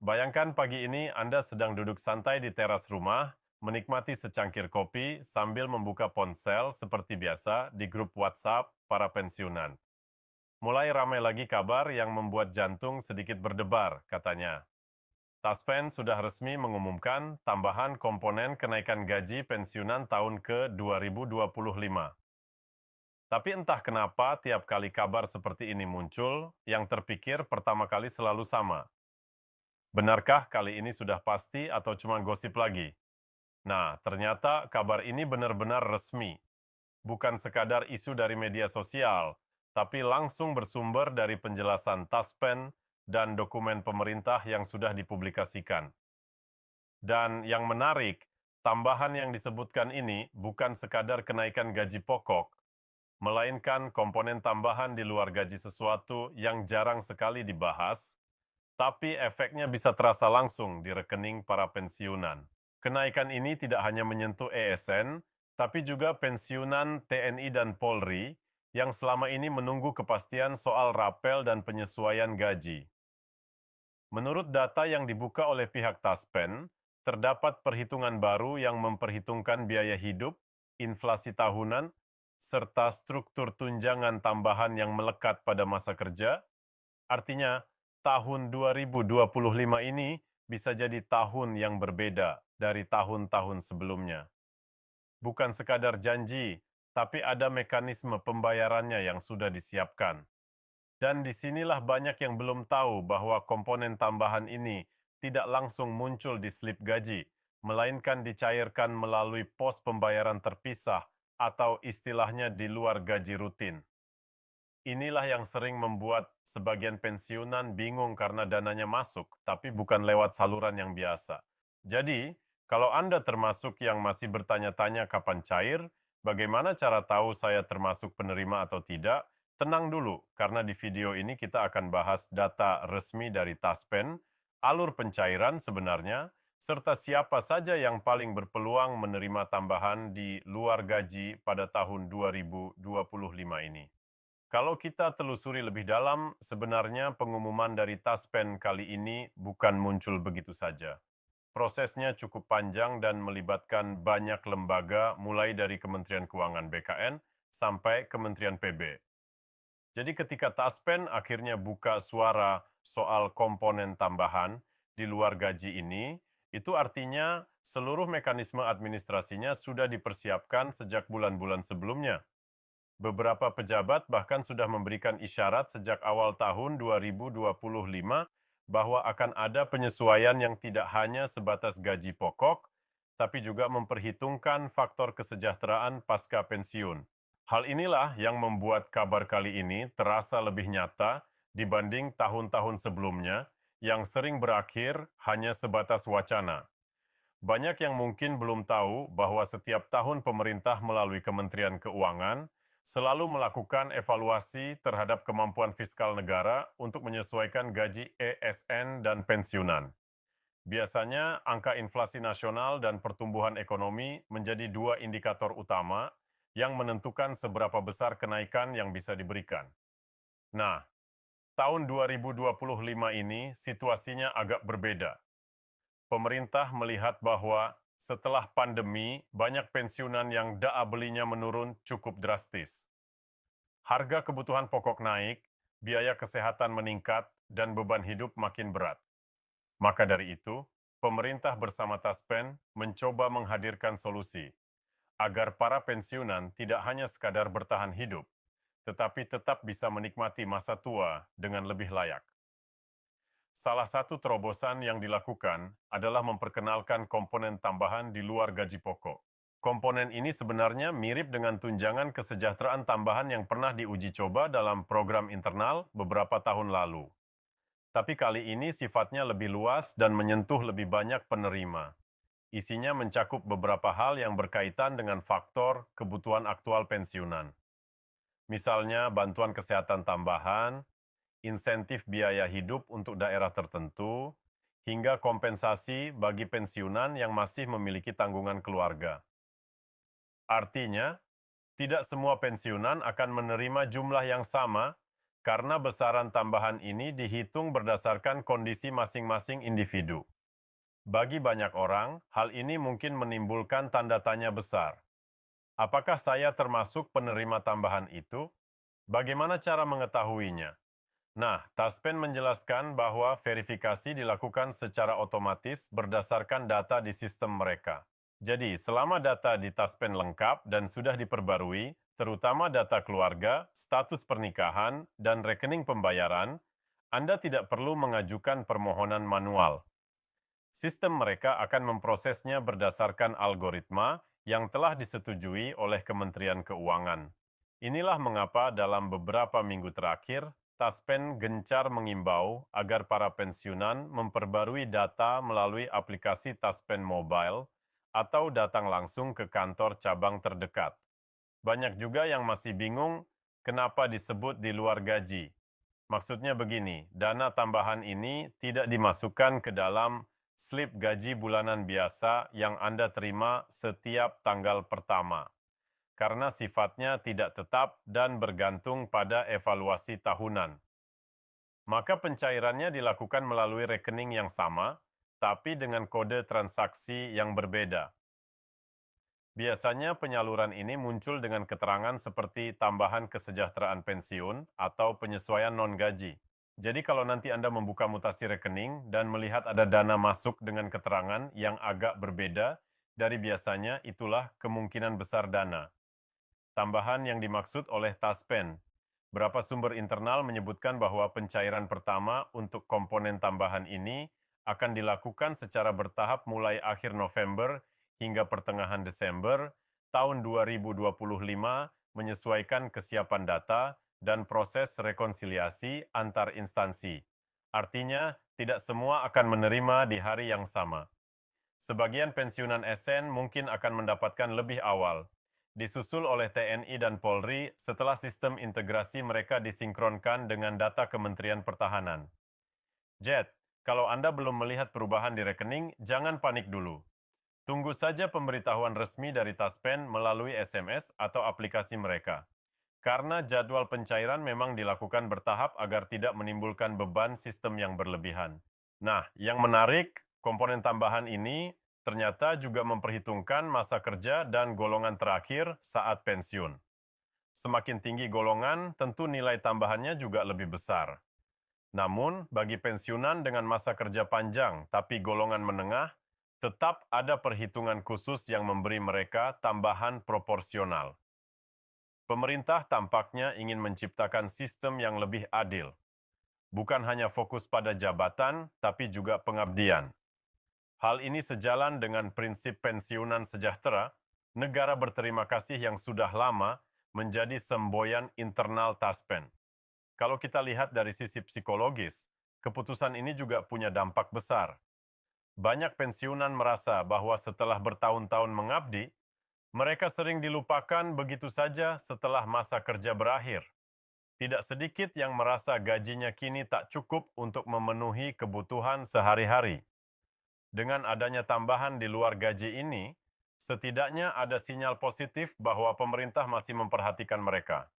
Bayangkan pagi ini Anda sedang duduk santai di teras rumah, menikmati secangkir kopi sambil membuka ponsel seperti biasa di grup WhatsApp para pensiunan. Mulai ramai lagi kabar yang membuat jantung sedikit berdebar, katanya. Taspen sudah resmi mengumumkan tambahan komponen kenaikan gaji pensiunan tahun ke-2025. Tapi entah kenapa tiap kali kabar seperti ini muncul, yang terpikir pertama kali selalu sama. Benarkah kali ini sudah pasti atau cuma gosip lagi? Nah, ternyata kabar ini benar-benar resmi. Bukan sekadar isu dari media sosial, tapi langsung bersumber dari penjelasan Taspen dan dokumen pemerintah yang sudah dipublikasikan. Dan yang menarik, tambahan yang disebutkan ini bukan sekadar kenaikan gaji pokok, melainkan komponen tambahan di luar gaji sesuatu yang jarang sekali dibahas, tapi efeknya bisa terasa langsung di rekening para pensiunan. Kenaikan ini tidak hanya menyentuh ESN, tapi juga pensiunan TNI dan Polri yang selama ini menunggu kepastian soal rapel dan penyesuaian gaji. Menurut data yang dibuka oleh pihak Taspen, terdapat perhitungan baru yang memperhitungkan biaya hidup, inflasi tahunan, serta struktur tunjangan tambahan yang melekat pada masa kerja. Artinya, tahun 2025 ini bisa jadi tahun yang berbeda dari tahun-tahun sebelumnya. Bukan sekadar janji, tapi ada mekanisme pembayarannya yang sudah disiapkan. Dan disinilah banyak yang belum tahu bahwa komponen tambahan ini tidak langsung muncul di slip gaji, melainkan dicairkan melalui pos pembayaran terpisah atau istilahnya di luar gaji rutin. Inilah yang sering membuat sebagian pensiunan bingung karena dananya masuk, tapi bukan lewat saluran yang biasa. Jadi, kalau Anda termasuk yang masih bertanya-tanya kapan cair, bagaimana cara tahu saya termasuk penerima atau tidak, tenang dulu, karena di video ini kita akan bahas data resmi dari Taspen, alur pencairan sebenarnya, serta siapa saja yang paling berpeluang menerima tambahan di luar gaji pada tahun 2025 ini. Kalau kita telusuri lebih dalam, sebenarnya pengumuman dari Taspen kali ini bukan muncul begitu saja. Prosesnya cukup panjang dan melibatkan banyak lembaga, mulai dari Kementerian Keuangan (BKN) sampai Kementerian PB. Jadi ketika Taspen akhirnya buka suara soal komponen tambahan di luar gaji ini, itu artinya seluruh mekanisme administrasinya sudah dipersiapkan sejak bulan-bulan sebelumnya. Beberapa pejabat bahkan sudah memberikan isyarat sejak awal tahun 2025 bahwa akan ada penyesuaian yang tidak hanya sebatas gaji pokok, tapi juga memperhitungkan faktor kesejahteraan pasca pensiun. Hal inilah yang membuat kabar kali ini terasa lebih nyata dibanding tahun-tahun sebelumnya yang sering berakhir hanya sebatas wacana. Banyak yang mungkin belum tahu bahwa setiap tahun pemerintah melalui Kementerian Keuangan selalu melakukan evaluasi terhadap kemampuan fiskal negara untuk menyesuaikan gaji ESN dan pensiunan. Biasanya, angka inflasi nasional dan pertumbuhan ekonomi menjadi dua indikator utama yang menentukan seberapa besar kenaikan yang bisa diberikan. Nah, tahun 2025 ini situasinya agak berbeda. Pemerintah melihat bahwa setelah pandemi, banyak pensiunan yang daya belinya menurun cukup drastis. Harga kebutuhan pokok naik, biaya kesehatan meningkat, dan beban hidup makin berat. Maka dari itu, pemerintah bersama Taspen mencoba menghadirkan solusi agar para pensiunan tidak hanya sekadar bertahan hidup, tetapi tetap bisa menikmati masa tua dengan lebih layak. Salah satu terobosan yang dilakukan adalah memperkenalkan komponen tambahan di luar gaji pokok. Komponen ini sebenarnya mirip dengan tunjangan kesejahteraan tambahan yang pernah diuji coba dalam program internal beberapa tahun lalu. Tapi kali ini sifatnya lebih luas dan menyentuh lebih banyak penerima. Isinya mencakup beberapa hal yang berkaitan dengan faktor kebutuhan aktual pensiunan. Misalnya bantuan kesehatan tambahan, insentif biaya hidup untuk daerah tertentu, hingga kompensasi bagi pensiunan yang masih memiliki tanggungan keluarga. Artinya, tidak semua pensiunan akan menerima jumlah yang sama, karena besaran tambahan ini dihitung berdasarkan kondisi masing-masing individu. Bagi banyak orang, hal ini mungkin menimbulkan tanda tanya besar. Apakah saya termasuk penerima tambahan itu? Bagaimana cara mengetahuinya? Nah, Taspen menjelaskan bahwa verifikasi dilakukan secara otomatis berdasarkan data di sistem mereka. Jadi, selama data di Taspen lengkap dan sudah diperbarui, terutama data keluarga, status pernikahan, dan rekening pembayaran, Anda tidak perlu mengajukan permohonan manual. Sistem mereka akan memprosesnya berdasarkan algoritma yang telah disetujui oleh Kementerian Keuangan. Inilah mengapa dalam beberapa minggu terakhir, Taspen gencar mengimbau agar para pensiunan memperbarui data melalui aplikasi Taspen Mobile atau datang langsung ke kantor cabang terdekat. Banyak juga yang masih bingung kenapa disebut di luar gaji. Maksudnya begini, dana tambahan ini tidak dimasukkan ke dalam slip gaji bulanan biasa yang Anda terima setiap tanggal pertama, karena sifatnya tidak tetap dan bergantung pada evaluasi tahunan. Maka pencairannya dilakukan melalui rekening yang sama, tapi dengan kode transaksi yang berbeda. Biasanya penyaluran ini muncul dengan keterangan seperti tambahan kesejahteraan pensiun atau penyesuaian non-gaji. Jadi kalau nanti Anda membuka mutasi rekening dan melihat ada dana masuk dengan keterangan yang agak berbeda dari biasanya, itulah kemungkinan besar dana. Tambahan yang dimaksud oleh Taspen. Berapa sumber internal menyebutkan bahwa pencairan pertama untuk komponen tambahan ini akan dilakukan secara bertahap mulai akhir November hingga pertengahan Desember tahun 2025 menyesuaikan kesiapan data dan proses rekonsiliasi antar instansi. Artinya, tidak semua akan menerima di hari yang sama. Sebagian pensiunan SN mungkin akan mendapatkan lebih awal, disusul oleh TNI dan Polri setelah sistem integrasi mereka disinkronkan dengan data Kementerian Pertahanan. Jet, kalau Anda belum melihat perubahan di rekening, jangan panik dulu. Tunggu saja pemberitahuan resmi dari Taspen melalui SMS atau aplikasi mereka. Karena jadwal pencairan memang dilakukan bertahap agar tidak menimbulkan beban sistem yang berlebihan. Nah, yang menarik, komponen tambahan ini ternyata juga memperhitungkan masa kerja dan golongan terakhir saat pensiun. Semakin tinggi golongan, tentu nilai tambahannya juga lebih besar. Namun, bagi pensiunan dengan masa kerja panjang tapi golongan menengah, tetap ada perhitungan khusus yang memberi mereka tambahan proporsional. Pemerintah tampaknya ingin menciptakan sistem yang lebih adil. Bukan hanya fokus pada jabatan, tapi juga pengabdian. Hal ini sejalan dengan prinsip pensiunan sejahtera, negara berterima kasih yang sudah lama menjadi semboyan internal Taspen. Kalau kita lihat dari sisi psikologis, keputusan ini juga punya dampak besar. Banyak pensiunan merasa bahwa setelah bertahun-tahun mengabdi, mereka sering dilupakan begitu saja setelah masa kerja berakhir. Tidak sedikit yang merasa gajinya kini tak cukup untuk memenuhi kebutuhan sehari-hari. Dengan adanya tambahan di luar gaji ini, setidaknya ada sinyal positif bahwa pemerintah masih memperhatikan mereka.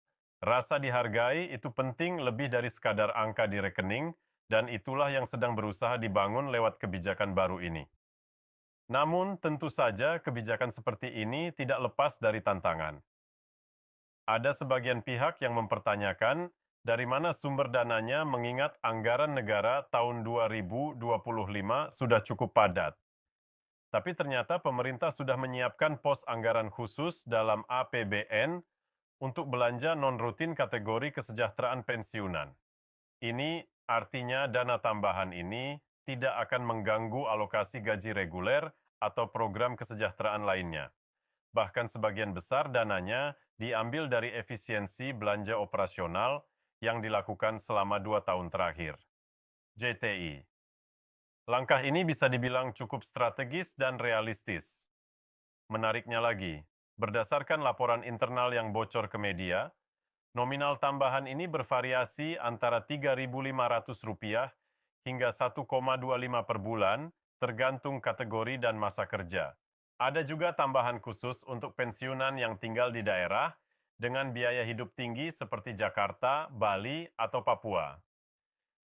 Rasa dihargai itu penting lebih dari sekadar angka di rekening, dan itulah yang sedang berusaha dibangun lewat kebijakan baru ini. Namun, tentu saja kebijakan seperti ini tidak lepas dari tantangan. Ada sebagian pihak yang mempertanyakan dari mana sumber dananya mengingat anggaran negara tahun 2025 sudah cukup padat. Tapi ternyata pemerintah sudah menyiapkan pos anggaran khusus dalam APBN untuk belanja non-rutin kategori kesejahteraan pensiunan. Ini artinya dana tambahan ini tidak akan mengganggu alokasi gaji reguler atau program kesejahteraan lainnya. Bahkan sebagian besar dananya diambil dari efisiensi belanja operasional yang dilakukan selama 2 tahun terakhir. JTI. Langkah ini bisa dibilang cukup strategis dan realistis. Menariknya lagi, berdasarkan laporan internal yang bocor ke media, nominal tambahan ini bervariasi antara Rp3.500 hingga 1,25 per bulan, tergantung kategori dan masa kerja. Ada juga tambahan khusus untuk pensiunan yang tinggal di daerah dengan biaya hidup tinggi seperti Jakarta, Bali, atau Papua.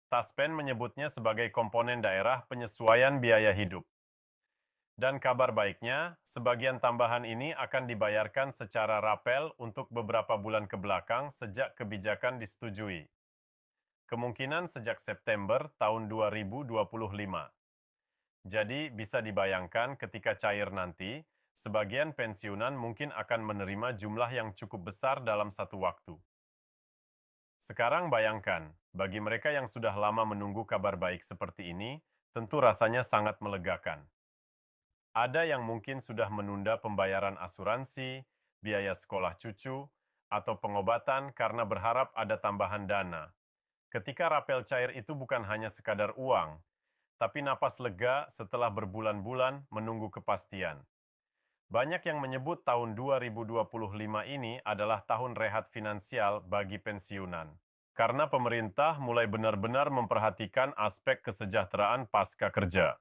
Taspen menyebutnya sebagai komponen daerah penyesuaian biaya hidup. Dan kabar baiknya, sebagian tambahan ini akan dibayarkan secara rapel untuk beberapa bulan ke belakang sejak kebijakan disetujui. Kemungkinan sejak September tahun 2025. Jadi bisa dibayangkan ketika cair nanti, sebagian pensiunan mungkin akan menerima jumlah yang cukup besar dalam satu waktu. Sekarang bayangkan, bagi mereka yang sudah lama menunggu kabar baik seperti ini, tentu rasanya sangat melegakan. Ada yang mungkin sudah menunda pembayaran asuransi, biaya sekolah cucu, atau pengobatan karena berharap ada tambahan dana. Ketika rapel cair itu bukan hanya sekadar uang, tapi napas lega setelah berbulan-bulan menunggu kepastian. Banyak yang menyebut tahun 2025 ini adalah tahun rehat finansial bagi pensiunan. Karena pemerintah mulai benar-benar memperhatikan aspek kesejahteraan pasca kerja.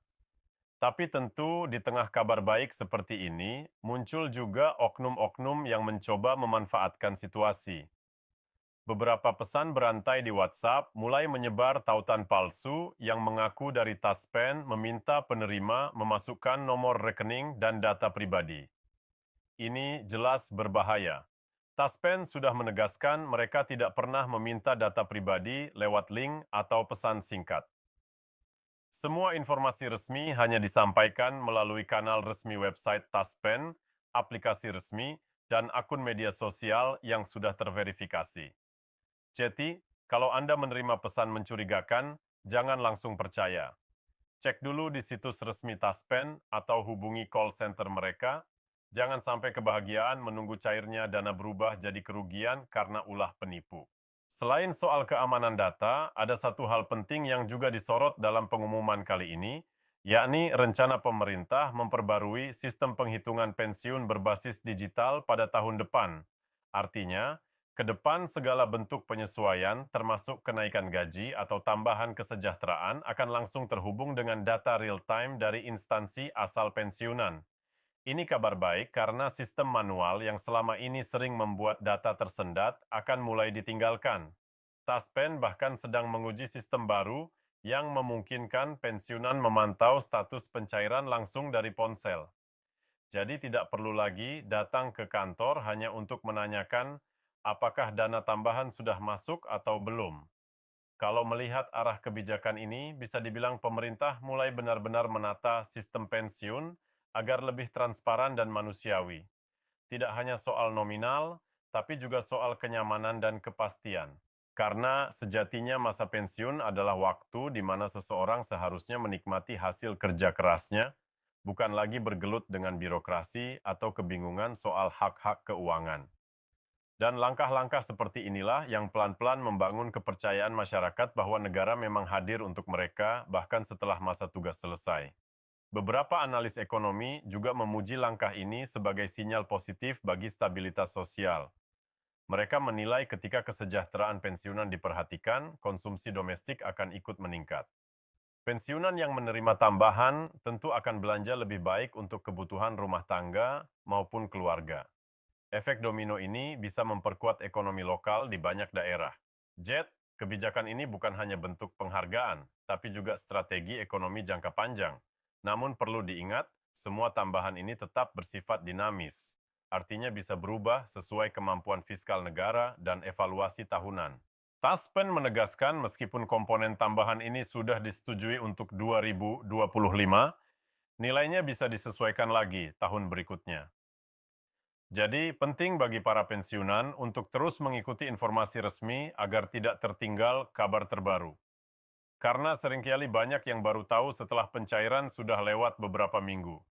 Tapi tentu di tengah kabar baik seperti ini, muncul juga oknum-oknum yang mencoba memanfaatkan situasi. Beberapa pesan berantai di WhatsApp mulai menyebar tautan palsu yang mengaku dari Taspen meminta penerima memasukkan nomor rekening dan data pribadi. Ini jelas berbahaya. Taspen sudah menegaskan mereka tidak pernah meminta data pribadi lewat link atau pesan singkat. Semua informasi resmi hanya disampaikan melalui kanal resmi website Taspen, aplikasi resmi, dan akun media sosial yang sudah terverifikasi. Jadi, kalau Anda menerima pesan mencurigakan, jangan langsung percaya. Cek dulu di situs resmi Taspen atau hubungi call center mereka. Jangan sampai kebahagiaan menunggu cairnya dana berubah jadi kerugian karena ulah penipu. Selain soal keamanan data, ada satu hal penting yang juga disorot dalam pengumuman kali ini, yakni rencana pemerintah memperbarui sistem penghitungan pensiun berbasis digital pada tahun depan. Artinya, ke depan segala bentuk penyesuaian, termasuk kenaikan gaji atau tambahan kesejahteraan, akan langsung terhubung dengan data real-time dari instansi asal pensiunan. Ini kabar baik karena sistem manual yang selama ini sering membuat data tersendat akan mulai ditinggalkan. Taspen bahkan sedang menguji sistem baru yang memungkinkan pensiunan memantau status pencairan langsung dari ponsel. Jadi tidak perlu lagi datang ke kantor hanya untuk menanyakan apakah dana tambahan sudah masuk atau belum. Kalau melihat arah kebijakan ini, bisa dibilang pemerintah mulai benar-benar menata sistem pensiun agar lebih transparan dan manusiawi. Tidak hanya soal nominal, tapi juga soal kenyamanan dan kepastian. Karena sejatinya masa pensiun adalah waktu di mana seseorang seharusnya menikmati hasil kerja kerasnya, bukan lagi bergelut dengan birokrasi atau kebingungan soal hak-hak keuangan. Dan langkah-langkah seperti inilah yang pelan-pelan membangun kepercayaan masyarakat bahwa negara memang hadir untuk mereka bahkan setelah masa tugas selesai. Beberapa analis ekonomi juga memuji langkah ini sebagai sinyal positif bagi stabilitas sosial. Mereka menilai ketika kesejahteraan pensiunan diperhatikan, konsumsi domestik akan ikut meningkat. Pensiunan yang menerima tambahan tentu akan belanja lebih baik untuk kebutuhan rumah tangga maupun keluarga. Efek domino ini bisa memperkuat ekonomi lokal di banyak daerah. JET, kebijakan ini bukan hanya bentuk penghargaan, tapi juga strategi ekonomi jangka panjang. Namun perlu diingat, semua tambahan ini tetap bersifat dinamis. Artinya bisa berubah sesuai kemampuan fiskal negara dan evaluasi tahunan. Taspen menegaskan meskipun komponen tambahan ini sudah disetujui untuk 2025, nilainya bisa disesuaikan lagi tahun berikutnya. Jadi, penting bagi para pensiunan untuk terus mengikuti informasi resmi agar tidak tertinggal kabar terbaru. Karena seringkali banyak yang baru tahu setelah pencairan sudah lewat beberapa minggu.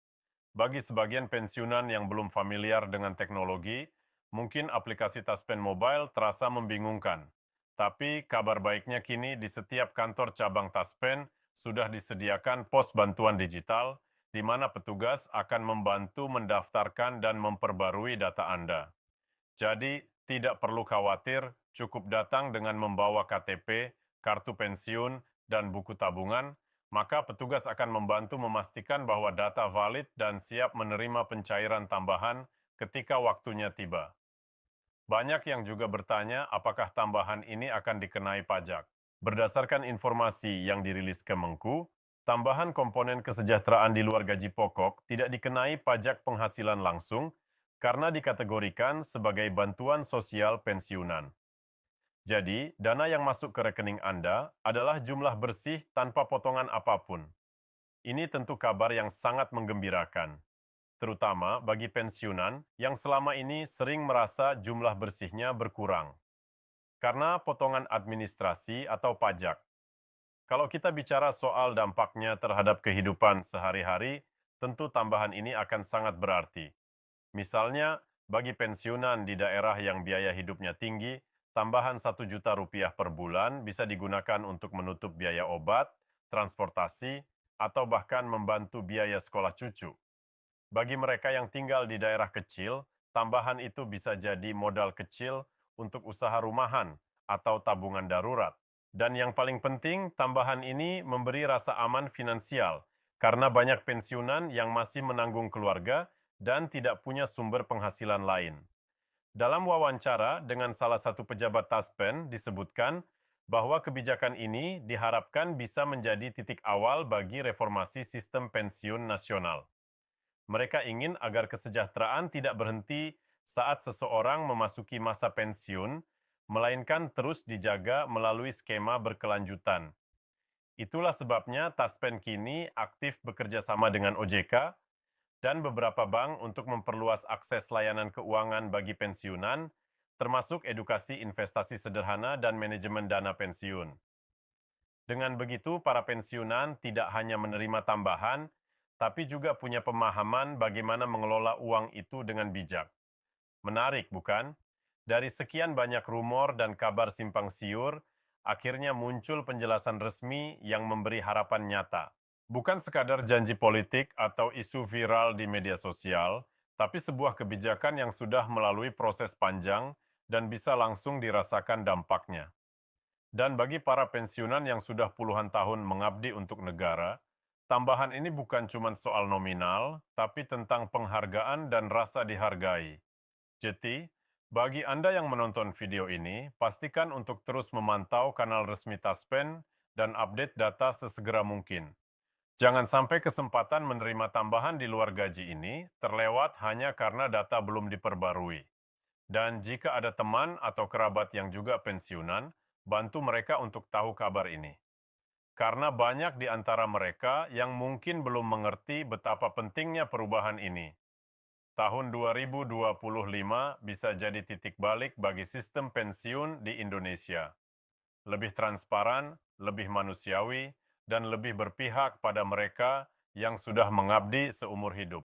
Bagi sebagian pensiunan yang belum familiar dengan teknologi, mungkin aplikasi Taspen Mobile terasa membingungkan. Tapi kabar baiknya kini di setiap kantor cabang Taspen sudah disediakan pos bantuan digital di mana petugas akan membantu mendaftarkan dan memperbarui data Anda. Jadi, tidak perlu khawatir, cukup datang dengan membawa KTP, kartu pensiun, dan buku tabungan, maka petugas akan membantu memastikan bahwa data valid dan siap menerima pencairan tambahan ketika waktunya tiba. Banyak yang juga bertanya apakah tambahan ini akan dikenai pajak. Berdasarkan informasi yang dirilis Kemenku, tambahan komponen kesejahteraan di luar gaji pokok tidak dikenai pajak penghasilan langsung karena dikategorikan sebagai bantuan sosial pensiunan. Jadi, dana yang masuk ke rekening Anda adalah jumlah bersih tanpa potongan apapun. Ini tentu kabar yang sangat menggembirakan, terutama bagi pensiunan yang selama ini sering merasa jumlah bersihnya berkurang karena potongan administrasi atau pajak. Kalau kita bicara soal dampaknya terhadap kehidupan sehari-hari, tentu tambahan ini akan sangat berarti. Misalnya, bagi pensiunan di daerah yang biaya hidupnya tinggi, tambahan 1 juta rupiah per bulan bisa digunakan untuk menutup biaya obat, transportasi, atau bahkan membantu biaya sekolah cucu. Bagi mereka yang tinggal di daerah kecil, tambahan itu bisa jadi modal kecil untuk usaha rumahan atau tabungan darurat. Dan yang paling penting, tambahan ini memberi rasa aman finansial karena banyak pensiunan yang masih menanggung keluarga dan tidak punya sumber penghasilan lain. Dalam wawancara dengan salah satu pejabat Taspen disebutkan bahwa kebijakan ini diharapkan bisa menjadi titik awal bagi reformasi sistem pensiun nasional. Mereka ingin agar kesejahteraan tidak berhenti saat seseorang memasuki masa pensiun, melainkan terus dijaga melalui skema berkelanjutan. Itulah sebabnya Taspen kini aktif bekerja sama dengan OJK dan beberapa bank untuk memperluas akses layanan keuangan bagi pensiunan, termasuk edukasi investasi sederhana dan manajemen dana pensiun. Dengan begitu, para pensiunan tidak hanya menerima tambahan, tapi juga punya pemahaman bagaimana mengelola uang itu dengan bijak. Menarik, bukan? Dari sekian banyak rumor dan kabar simpang siur, akhirnya muncul penjelasan resmi yang memberi harapan nyata. Bukan sekadar janji politik atau isu viral di media sosial, tapi sebuah kebijakan yang sudah melalui proses panjang dan bisa langsung dirasakan dampaknya. Dan bagi para pensiunan yang sudah puluhan tahun mengabdi untuk negara, tambahan ini bukan cuma soal nominal, tapi tentang penghargaan dan rasa dihargai. Jadi, bagi Anda yang menonton video ini, pastikan untuk terus memantau kanal resmi Taspen dan update data sesegera mungkin. Jangan sampai kesempatan menerima tambahan di luar gaji ini terlewat hanya karena data belum diperbarui. Dan jika ada teman atau kerabat yang juga pensiunan, bantu mereka untuk tahu kabar ini. Karena banyak di antara mereka yang mungkin belum mengerti betapa pentingnya perubahan ini. Tahun 2025 bisa jadi titik balik bagi sistem pensiun di Indonesia. Lebih transparan, lebih manusiawi, dan lebih berpihak pada mereka yang sudah mengabdi seumur hidup.